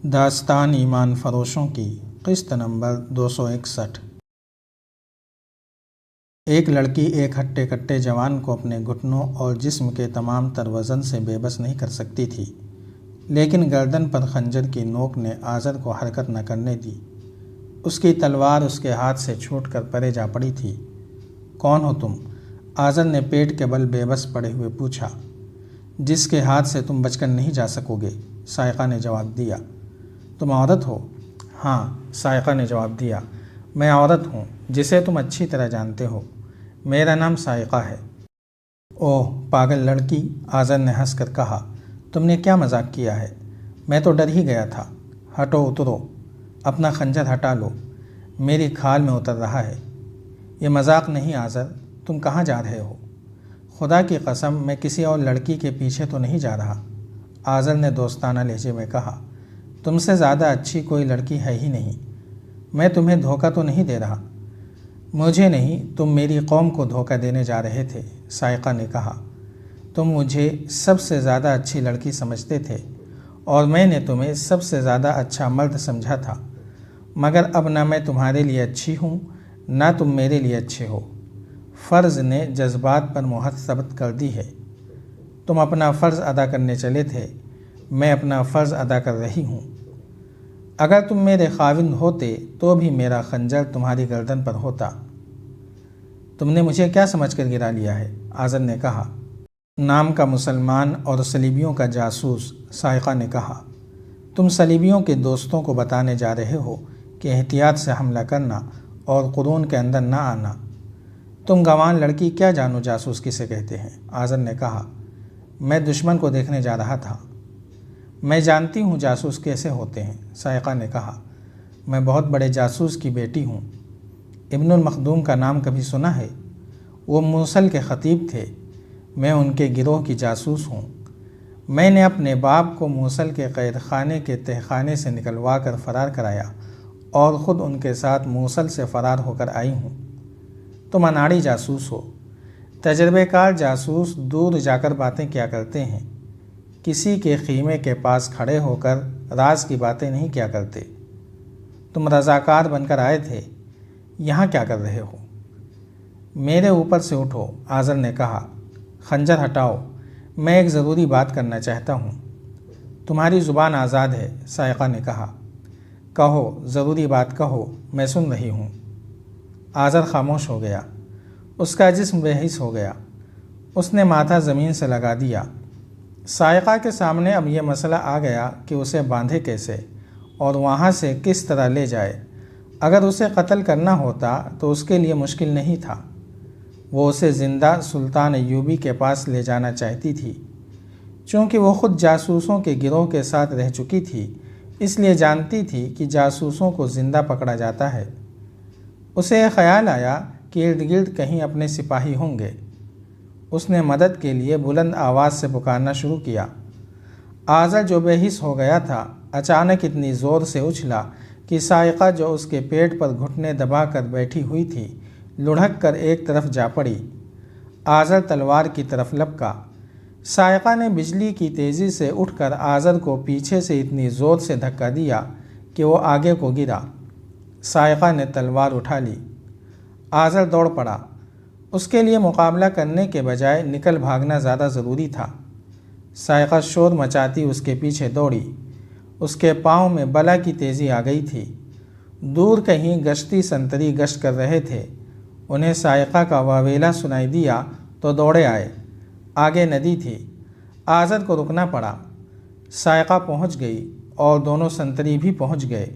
داستان ایمان فروشوں کی قسط نمبر 261۔ ایک لڑکی ایک ہٹے کٹے جوان کو اپنے گھٹنوں اور جسم کے تمام تر وزن سے بے بس نہیں کر سکتی تھی، لیکن گردن پر خنجر کی نوک نے آزر کو حرکت نہ کرنے دی۔ اس کی تلوار اس کے ہاتھ سے چھوٹ کر پرے جا پڑی تھی۔ کون ہو تم؟ آزر نے پیٹ کے بل بے بس پڑے ہوئے پوچھا۔ جس کے ہاتھ سے تم بچ کر نہیں جا سکو گے، سائقہ نے جواب دیا۔ تم عورت ہو؟ ہاں، سائقہ نے جواب دیا، میں عورت ہوں جسے تم اچھی طرح جانتے ہو، میرا نام سائقہ ہے۔ اوہ پاگل لڑکی، آزر نے ہنس کر کہا، تم نے کیا مذاق کیا ہے؟ میں تو ڈر ہی گیا تھا۔ ہٹو، اترو، اپنا خنجر ہٹا لو، میری کھال میں اتر رہا ہے۔ یہ مذاق نہیں آزر، تم کہاں جا رہے ہو؟ خدا کی قسم میں کسی اور لڑکی کے پیچھے تو نہیں جا رہا، آزر نے دوستانہ لہجے میں کہا۔ تم سے زیادہ اچھی کوئی لڑکی ہے ہی نہیں، میں تمہیں دھوکہ تو نہیں دے رہا۔ مجھے نہیں، تم میری قوم کو دھوکہ دینے جا رہے تھے، سائقہ نے کہا۔ تم مجھے سب سے زیادہ اچھی لڑکی سمجھتے تھے اور میں نے تمہیں سب سے زیادہ اچھا مرد سمجھا تھا، مگر اب نہ میں تمہارے لیے اچھی ہوں نہ تم میرے لیے اچھے ہو۔ فرض نے جذبات پر مہر ثبت کر دی ہے۔ تم اپنا فرض ادا کرنے چلے تھے، میں اپنا فرض ادا کر رہی ہوں۔ اگر تم میرے خاوند ہوتے تو بھی میرا خنجر تمہاری گردن پر ہوتا۔ تم نے مجھے کیا سمجھ کر گرا لیا ہے؟ آزر نے کہا۔ نام کا مسلمان اور صلیبیوں کا جاسوس، سائقہ نے کہا۔ تم صلیبیوں کے دوستوں کو بتانے جا رہے ہو کہ احتیاط سے حملہ کرنا اور قرون کے اندر نہ آنا۔ تم گوان لڑکی کیا جانو جاسوس کسے کہتے ہیں؟ آزر نے کہا۔ میں دشمن کو دیکھنے جا رہا تھا۔ میں جانتی ہوں جاسوس کیسے ہوتے ہیں، سائقہ نے کہا۔ میں بہت بڑے جاسوس کی بیٹی ہوں۔ ابن المخدوم کا نام کبھی سنا ہے؟ وہ موصل کے خطیب تھے، میں ان کے گروہ کی جاسوس ہوں۔ میں نے اپنے باپ کو موصل کے قید خانے کے تہ خانے سے نکلوا کر فرار کرایا اور خود ان کے ساتھ موصل سے فرار ہو کر آئی ہوں۔ تم اناڑی جاسوس ہو۔ تجربہ کار جاسوس دور جا کر باتیں کیا کرتے ہیں، کسی کے خیمے کے پاس کھڑے ہو کر راز کی باتیں نہیں کیا کرتے۔ تم رضاکار بن کر آئے تھے، یہاں کیا کر رہے ہو؟ میرے اوپر سے اٹھو، آزر نے کہا۔ خنجر ہٹاؤ، میں ایک ضروری بات کرنا چاہتا ہوں۔ تمہاری زبان آزاد ہے، سائقہ نے کہا۔ کہو، ضروری بات کہو، میں سن رہی ہوں۔ آزر خاموش ہو گیا، اس کا جسم بے حس ہو گیا، اس نے ماتھا زمین سے لگا دیا۔ سائقہ کے سامنے اب یہ مسئلہ آ گیا کہ اسے باندھے کیسے اور وہاں سے کس طرح لے جائے۔ اگر اسے قتل کرنا ہوتا تو اس کے لیے مشکل نہیں تھا، وہ اسے زندہ سلطان ایوبی کے پاس لے جانا چاہتی تھی۔ چونکہ وہ خود جاسوسوں کے گروہ کے ساتھ رہ چکی تھی، اس لیے جانتی تھی کہ جاسوسوں کو زندہ پکڑا جاتا ہے۔ اسے یہ خیال آیا کہ ارد گرد کہیں اپنے سپاہی ہوں گے۔ اس نے مدد کے لیے بلند آواز سے پکارنا شروع کیا۔ آزر جو بے حس ہو گیا تھا، اچانک اتنی زور سے اچھلا کہ سائقہ جو اس کے پیٹ پر گھٹنے دبا کر بیٹھی ہوئی تھی، لڑھک کر ایک طرف جا پڑی۔ آزر تلوار کی طرف لپکا۔ سائقہ نے بجلی کی تیزی سے اٹھ کر آزر کو پیچھے سے اتنی زور سے دھکا دیا کہ وہ آگے کو گرا۔ سائقہ نے تلوار اٹھا لی۔ آزر دوڑ پڑا۔ اس کے لیے مقابلہ کرنے کے بجائے نکل بھاگنا زیادہ ضروری تھا۔ سائقہ شور مچاتی اس کے پیچھے دوڑی۔ اس کے پاؤں میں بلا کی تیزی آ گئی تھی۔ دور کہیں گشتی سنتری گشت کر رہے تھے، انہیں سائقہ کا واویلا سنائی دیا تو دوڑے آئے۔ آگے ندی تھی، آزر کو رکنا پڑا۔ سائقہ پہنچ گئی اور دونوں سنتری بھی پہنچ گئے۔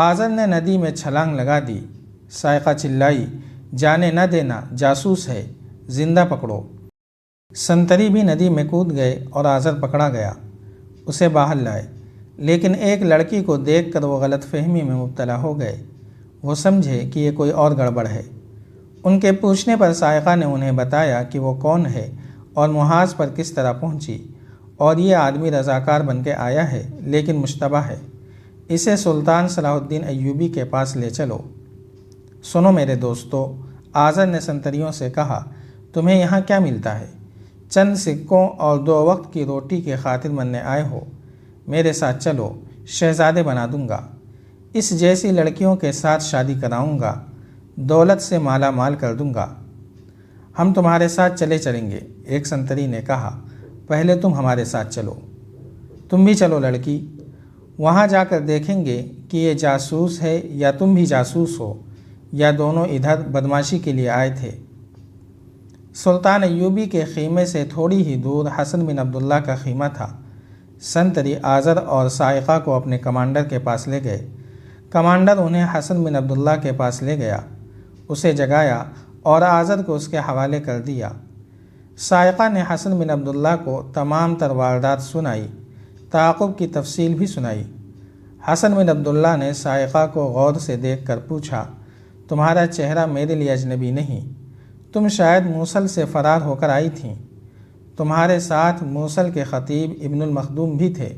آزر نے ندی میں چھلانگ لگا دی۔ سائقہ چلائی، جانے نہ دینا، جاسوس ہے، زندہ پکڑو۔ سنتری بھی ندی میں کود گئے اور آزر پکڑا گیا۔ اسے باہر لائے، لیکن ایک لڑکی کو دیکھ کر وہ غلط فہمی میں مبتلا ہو گئے۔ وہ سمجھے کہ یہ کوئی اور گڑبڑ ہے۔ ان کے پوچھنے پر سائقہ نے انہیں بتایا کہ وہ کون ہے اور محاذ پر کس طرح پہنچی، اور یہ آدمی رضاکار بن کے آیا ہے لیکن مشتبہ ہے، اسے سلطان صلاح الدین ایوبی کے پاس لے چلو۔ سنو میرے دوستو، آزر نے سنتریوں سے کہا، تمہیں یہاں کیا ملتا ہے؟ چند سکوں اور 2 وقت کی روٹی کی خاطر مرنے آئے ہو؟ میرے ساتھ چلو، شہزادے بنا دوں گا، اس جیسی لڑکیوں کے ساتھ شادی کراؤں گا، دولت سے مالا مال کر دوں گا۔ ہم تمہارے ساتھ چلیں گے، ایک سنتری نے کہا۔ پہلے تم ہمارے ساتھ چلو۔ تم بھی چلو لڑکی، وہاں جا کر دیکھیں گے کہ یہ جاسوس ہے یا تم بھی جاسوس ہو، یا دونوں ادھر بدمعاشی کے لیے آئے تھے۔ سلطان ایوبی کے خیمے سے تھوڑی ہی دور حسن بن عبداللہ کا خیمہ تھا۔ سنتری آذر اور صاعقہ کو اپنے کمانڈر کے پاس لے گئے۔ کمانڈر انہیں حسن بن عبداللہ کے پاس لے گیا، اسے جگایا اور آذر کو اس کے حوالے کر دیا۔ صاعقہ نے حسن بن عبداللہ کو تمام تر واردات سنائی، تعاقب کی تفصیل بھی سنائی۔ حسن بن عبداللہ نے صاعقہ کو غور سے دیکھ کر پوچھا، تمہارا چہرہ میرے لیے اجنبی نہیں، تم شاید موصل سے فرار ہو کر آئی تھیں۔ تمہارے ساتھ موصل کے خطیب ابن المخدوم بھی تھے۔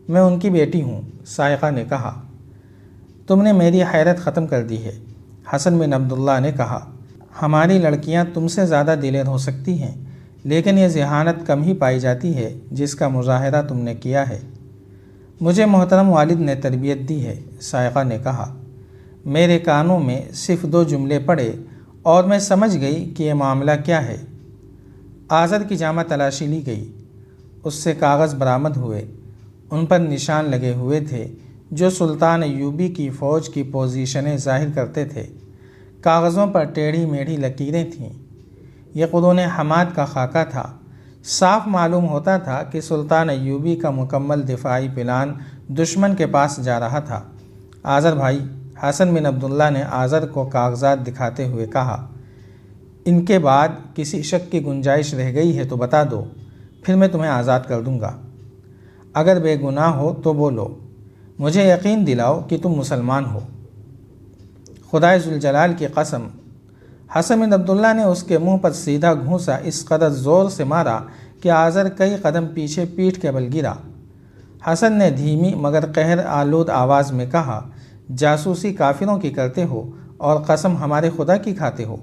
میں ان کی بیٹی ہوں، صاعقہ نے کہا۔ تم نے میری حیرت ختم کر دی ہے، حسن بن عبداللہ نے کہا۔ ہماری لڑکیاں تم سے زیادہ دلیر ہو سکتی ہیں، لیکن یہ ذہانت کم ہی پائی جاتی ہے جس کا مظاہرہ تم نے کیا ہے۔ مجھے محترم والد نے تربیت دی ہے، صاعقہ نے کہا۔ میرے کانوں میں صرف 2 جملے پڑے اور میں سمجھ گئی کہ یہ معاملہ کیا ہے۔ آذر کی جامہ تلاشی لی گئی، اس سے کاغذ برآمد ہوئے، ان پر نشان لگے ہوئے تھے جو سلطان ایوبی کی فوج کی پوزیشنیں ظاہر کرتے تھے۔ کاغذوں پر ٹیڑھی میڑھی لکیریں تھیں۔ یہ قرون حماد کا خاکہ تھا۔ صاف معلوم ہوتا تھا کہ سلطان ایوبی کا مکمل دفاعی پلان دشمن کے پاس جا رہا تھا۔ آذر بھائی، حسن بن عبداللہ نے آذر کو کاغذات دکھاتے ہوئے کہا، ان کے بعد کسی شک کی گنجائش رہ گئی ہے تو بتا دو، پھر میں تمہیں آزاد کر دوں گا۔ اگر بے گناہ ہو تو بولو، مجھے یقین دلاؤ کہ تم مسلمان ہو۔ خدائے ذوالجلال کی قسم، حسن بن عبداللہ نے اس کے منہ پر سیدھا گھونسا اس قدر زور سے مارا کہ آذر کئی قدم پیچھے پیٹھ کے بل گرا۔ حسن نے دھیمی مگر قہر آلود آواز میں کہا، جاسوسی کافروں کی کرتے ہو اور قسم ہمارے خدا کی کھاتے ہو۔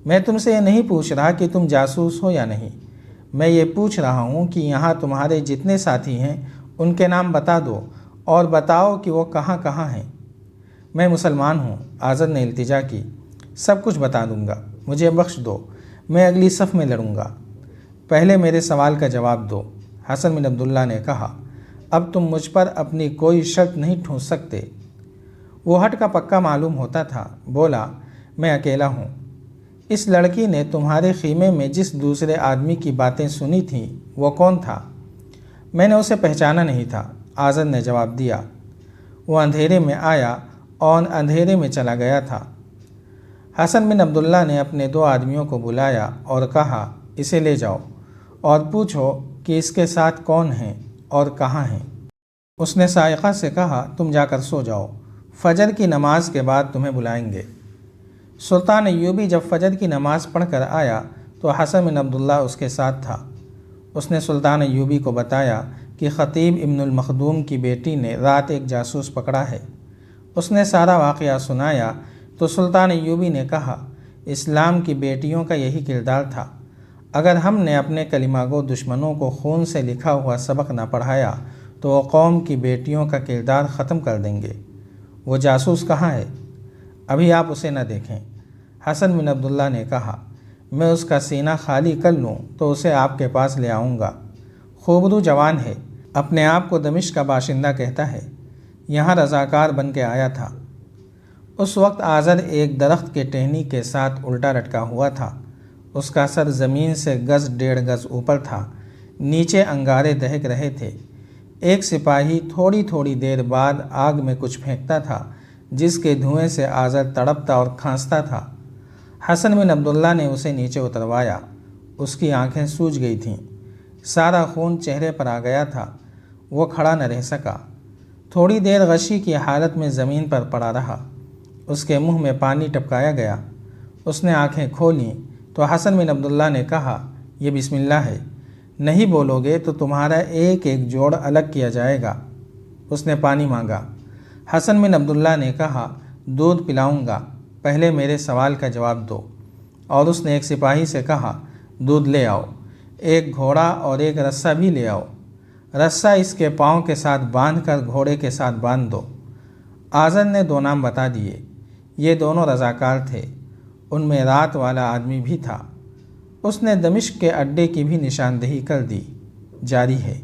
میں تم سے یہ نہیں پوچھ رہا کہ تم جاسوس ہو یا نہیں، میں یہ پوچھ رہا ہوں کہ یہاں تمہارے جتنے ساتھی ہیں ان کے نام بتا دو اور بتاؤ کہ وہ کہاں کہاں ہیں۔ میں مسلمان ہوں، آذر نے التجا کی۔ سب کچھ بتا دوں گا، مجھے بخش دو، میں اگلی صف میں لڑوں گا۔ پہلے میرے سوال کا جواب دو، حسن بن عبداللہ نے کہا۔ اب تم مجھ پر اپنی کوئی شرط نہیں ٹھونس سکتے۔ وہ ہٹ کا پکا معلوم ہوتا تھا، بولا، میں اکیلا ہوں۔ اس لڑکی نے تمہارے خیمے میں جس دوسرے آدمی کی باتیں سنی تھیں وہ کون تھا؟ میں نے اسے پہچانا نہیں تھا، آذر نے جواب دیا۔ وہ اندھیرے میں آیا اور اندھیرے میں چلا گیا تھا۔ حسن بن عبداللہ نے اپنے 2 آدمیوں کو بلایا اور کہا، اسے لے جاؤ اور پوچھو کہ اس کے ساتھ کون ہیں اور کہاں ہیں۔ اس نے صاعقہ سے کہا، تم جا کر سو جاؤ، فجر کی نماز کے بعد تمہیں بلائیں گے۔ سلطان ایوبی جب فجر کی نماز پڑھ کر آیا تو حسن بن عبداللہ اس کے ساتھ تھا۔ اس نے سلطان ایوبی کو بتایا کہ خطیب ابن المخدوم کی بیٹی نے رات ایک جاسوس پکڑا ہے۔ اس نے سارا واقعہ سنایا تو سلطان ایوبی نے کہا، اسلام کی بیٹیوں کا یہی کردار تھا۔ اگر ہم نے اپنے کلمہ گو دشمنوں کو خون سے لکھا ہوا سبق نہ پڑھایا تو وہ قوم کی بیٹیوں کا کردار ختم کر دیں گے۔ وہ جاسوس کہاں ہے؟ ابھی آپ اسے نہ دیکھیں، حسن بن عبداللہ نے کہا۔ میں اس کا سینہ خالی کر لوں تو اسے آپ کے پاس لے آؤں گا۔ خوبرو جوان ہے، اپنے آپ کو دمشق کا باشندہ کہتا ہے، یہاں رضاکار بن کے آیا تھا۔ اس وقت آذر ایک درخت کے ٹہنی کے ساتھ الٹا لٹکا ہوا تھا۔ اس کا سر زمین سے 1.5 گز اوپر تھا، نیچے انگارے دہک رہے تھے۔ ایک سپاہی تھوڑی تھوڑی دیر بعد آگ میں کچھ پھینکتا تھا جس کے دھوئیں سے آذر تڑپتا اور کھانستا تھا۔ حسن بن عبداللہ نے اسے نیچے اتروایا۔ اس کی آنکھیں سوج گئی تھیں، سارا خون چہرے پر آ گیا تھا، وہ کھڑا نہ رہ سکا۔ تھوڑی دیر غشی کی حالت میں زمین پر پڑا رہا۔ اس کے منہ میں پانی ٹپکایا گیا۔ اس نے آنکھیں کھولیں تو حسن بن عبداللہ نے کہا، یہ بسم اللہ ہے، نہیں بولو گے تو تمہارا ایک ایک جوڑ الگ کیا جائے گا۔ اس نے پانی مانگا۔ حسن بن عبداللہ نے کہا، دودھ پلاؤں گا، پہلے میرے سوال کا جواب دو۔ اور اس نے ایک سپاہی سے کہا، دودھ لے آؤ، ایک گھوڑا اور ایک رسہ بھی لے آؤ۔ رسہ اس کے پاؤں کے ساتھ باندھ کر گھوڑے کے ساتھ باندھ دو۔ آزر نے 2 نام بتا دیے۔ یہ دونوں رضاکار تھے۔ ان میں رات والا آدمی بھی تھا۔ اس نے دمشق کے اڈے کی بھی نشاندہی کر دی۔ جاری ہے۔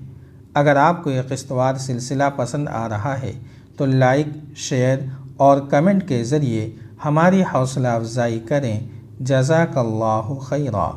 اگر آپ کو یہ قسط وار سلسلہ پسند آ رہا ہے تو لائک، شیئر اور کمنٹ کے ذریعے ہماری حوصلہ افزائی کریں۔ جزاک اللہ خیرا۔